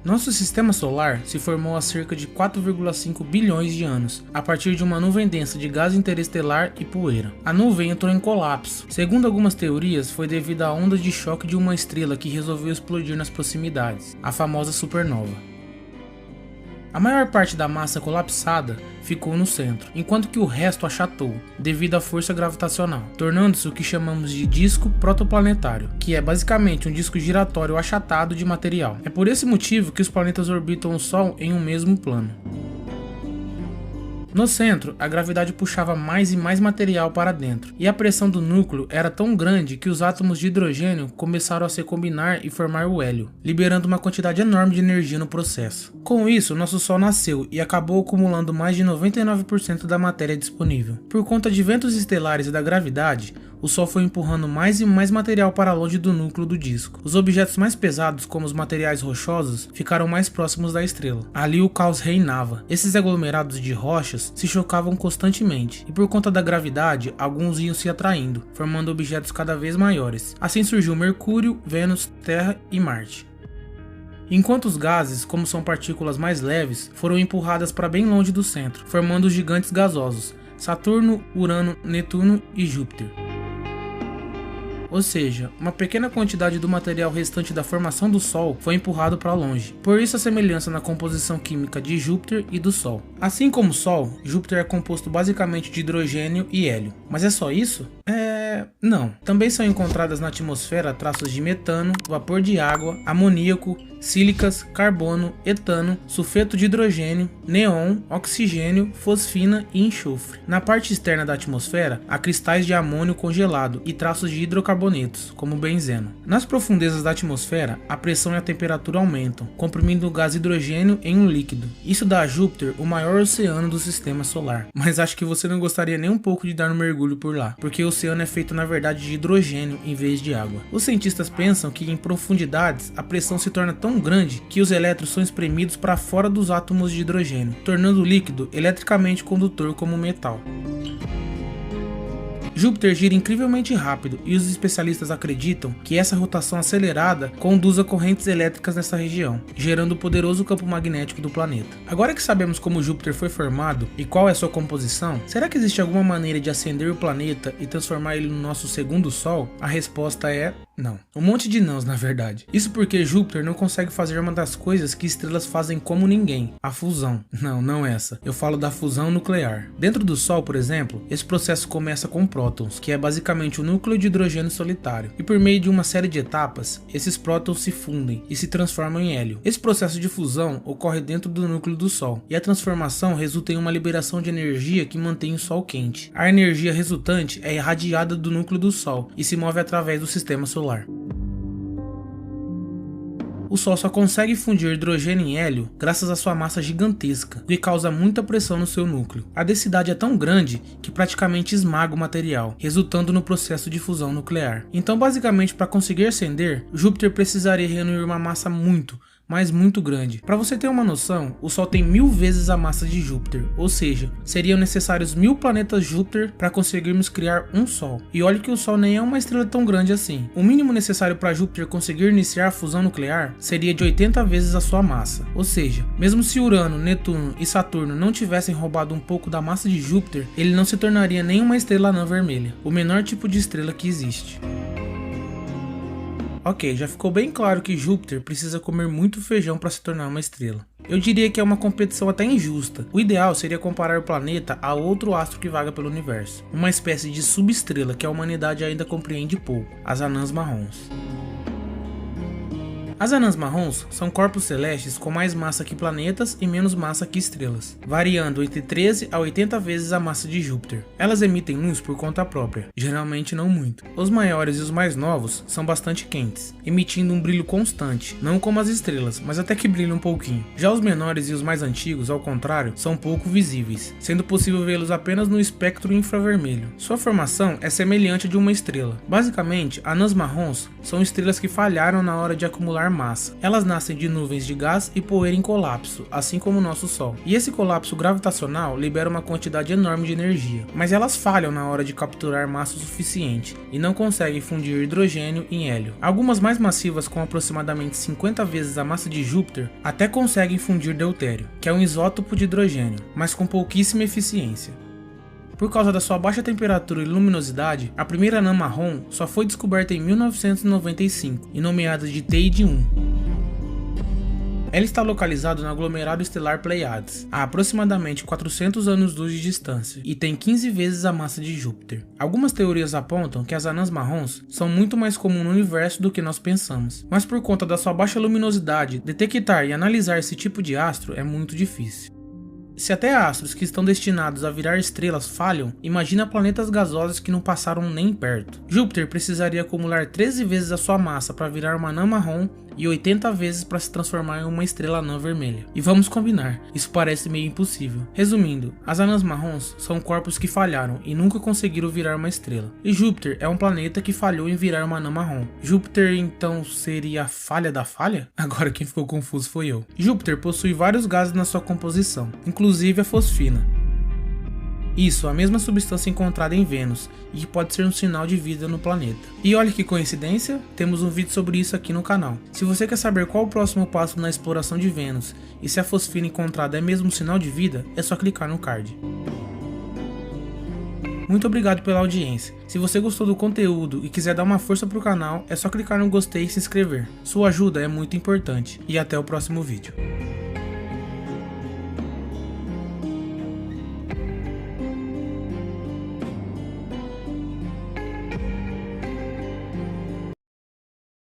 Nosso sistema solar se formou há cerca de 4,5 bilhões de anos, a partir de uma nuvem densa de gás interestelar e poeira. A nuvem entrou em colapso. Segundo algumas teorias, foi devido à onda de choque de uma estrela que resolveu explodir nas proximidades, a famosa supernova. A maior parte da massa colapsada ficou no centro, enquanto que o resto achatou, devido à força gravitacional, tornando-se o que chamamos de disco protoplanetário, que é basicamente um disco giratório achatado de material. É por esse motivo que os planetas orbitam o Sol em um mesmo plano. No centro, a gravidade puxava mais e mais material para dentro, e a pressão do núcleo era tão grande que os átomos de hidrogênio começaram a se combinar e formar o hélio, liberando uma quantidade enorme de energia no processo. Com isso, nosso Sol nasceu e acabou acumulando mais de 99% da matéria disponível. Por conta de ventos estelares e da gravidade, o Sol foi empurrando mais e mais material para longe do núcleo do disco. Os objetos mais pesados, como os materiais rochosos, ficaram mais próximos da estrela. Ali o caos reinava. Esses aglomerados de rochas se chocavam constantemente, e por conta da gravidade, alguns iam se atraindo, formando objetos cada vez maiores. Assim surgiu Mercúrio, Vênus, Terra e Marte. Enquanto os gases, como são partículas mais leves, foram empurradas para bem longe do centro, formando os gigantes gasosos, Saturno, Urano, Netuno e Júpiter. Ou seja, uma pequena quantidade do material restante da formação do Sol foi empurrado para longe. Por isso a semelhança na composição química de Júpiter e do Sol. Assim como o Sol, Júpiter é composto basicamente de hidrogênio e hélio. Mas é só isso? Não. Também são encontradas na atmosfera traços de metano, vapor de água, amoníaco, sílicas, carbono, etano, sulfeto de hidrogênio, neon, oxigênio, fosfina e enxofre. Na parte externa da atmosfera, há cristais de amônio congelado e traços de hidrocarbonetos, como benzeno. Nas profundezas da atmosfera, a pressão e a temperatura aumentam, comprimindo o gás hidrogênio em um líquido. Isso dá a Júpiter o maior oceano do sistema solar. Mas acho que você não gostaria nem um pouco de dar um mergulho por lá, porque o oceano é feito na verdade de hidrogênio em vez de água. Os cientistas pensam que em profundidades a pressão se torna tão grande que os elétrons são espremidos para fora dos átomos de hidrogênio, tornando o líquido eletricamente condutor como metal. Júpiter gira incrivelmente rápido e os especialistas acreditam que essa rotação acelerada conduz a correntes elétricas nessa região, gerando o poderoso campo magnético do planeta. Agora que sabemos como Júpiter foi formado e qual é sua composição, será que existe alguma maneira de acender o planeta e transformar ele no nosso segundo Sol? A resposta é não. Um monte de nãos, na verdade. Isso porque Júpiter não consegue fazer uma das coisas que estrelas fazem como ninguém, a fusão. Não essa. Eu falo da fusão nuclear. Dentro do Sol, por exemplo, esse processo começa com prótons, que é basicamente o núcleo de hidrogênio solitário. E por meio de uma série de etapas, esses prótons se fundem e se transformam em hélio. Esse processo de fusão ocorre dentro do núcleo do Sol, e a transformação resulta em uma liberação de energia que mantém o Sol quente. A energia resultante é irradiada do núcleo do Sol e se move através do sistema solar. O Sol só consegue fundir hidrogênio em hélio graças à sua massa gigantesca, que causa muita pressão no seu núcleo. A densidade é tão grande que praticamente esmaga o material, resultando no processo de fusão nuclear. Então, basicamente, para conseguir acender, Júpiter precisaria reunir uma massa mas muito grande. Para você ter uma noção, o Sol tem 1000 vezes a massa de Júpiter, ou seja, seriam necessários 1000 planetas Júpiter para conseguirmos criar um Sol. E olha que o Sol nem é uma estrela tão grande assim. O mínimo necessário para Júpiter conseguir iniciar a fusão nuclear seria de 80 vezes a sua massa. Ou seja, mesmo se Urano, Netuno e Saturno não tivessem roubado um pouco da massa de Júpiter, ele não se tornaria nem uma estrela anã vermelha, o menor tipo de estrela que existe. Ok, já ficou bem claro que Júpiter precisa comer muito feijão para se tornar uma estrela. Eu diria que é uma competição até injusta. O ideal seria comparar o planeta a outro astro que vaga pelo universo, uma espécie de subestrela que a humanidade ainda compreende pouco, as anãs marrons. As anãs marrons são corpos celestes com mais massa que planetas e menos massa que estrelas, variando entre 13 a 80 vezes a massa de Júpiter. Elas emitem luz por conta própria, geralmente não muito. Os maiores e os mais novos são bastante quentes, emitindo um brilho constante, não como as estrelas, mas até que brilham um pouquinho. Já os menores e os mais antigos, ao contrário, são pouco visíveis, sendo possível vê-los apenas no espectro infravermelho. Sua formação é semelhante à de uma estrela. Basicamente, anãs marrons são estrelas que falharam na hora de acumular massa. Elas nascem de nuvens de gás e poeira em colapso, assim como o nosso Sol. E esse colapso gravitacional libera uma quantidade enorme de energia, mas elas falham na hora de capturar massa o suficiente e não conseguem fundir hidrogênio em hélio. Algumas mais massivas, com aproximadamente 50 vezes a massa de Júpiter, até conseguem fundir deutério, que é um isótopo de hidrogênio, mas com pouquíssima eficiência. Por causa da sua baixa temperatura e luminosidade, a primeira anã marrom só foi descoberta em 1995 e nomeada de Teide 1. Ela está localizada no aglomerado estelar Pleiades, a aproximadamente 400 anos-luz de distância, e tem 15 vezes a massa de Júpiter. Algumas teorias apontam que as anãs marrons são muito mais comuns no universo do que nós pensamos, mas por conta da sua baixa luminosidade, detectar e analisar esse tipo de astro é muito difícil. Se até astros que estão destinados a virar estrelas falham, imagina planetas gasosos que não passaram nem perto. Júpiter precisaria acumular 13 vezes a sua massa para virar uma anã marrom e 80 vezes para se transformar em uma estrela anã vermelha. E vamos combinar, isso parece meio impossível. Resumindo, as anãs marrons são corpos que falharam e nunca conseguiram virar uma estrela. E Júpiter é um planeta que falhou em virar uma anã marrom. Júpiter então seria a falha da falha? Agora quem ficou confuso foi eu. Júpiter possui vários gases na sua composição, inclusive a fosfina. Isso, a mesma substância encontrada em Vênus e que pode ser um sinal de vida no planeta. E olha que coincidência, temos um vídeo sobre isso aqui no canal. Se você quer saber qual o próximo passo na exploração de Vênus e se a fosfina encontrada é mesmo um sinal de vida, é só clicar no card. Muito obrigado pela audiência. Se você gostou do conteúdo e quiser dar uma força pro canal, é só clicar no gostei e se inscrever. Sua ajuda é muito importante. E até o próximo vídeo.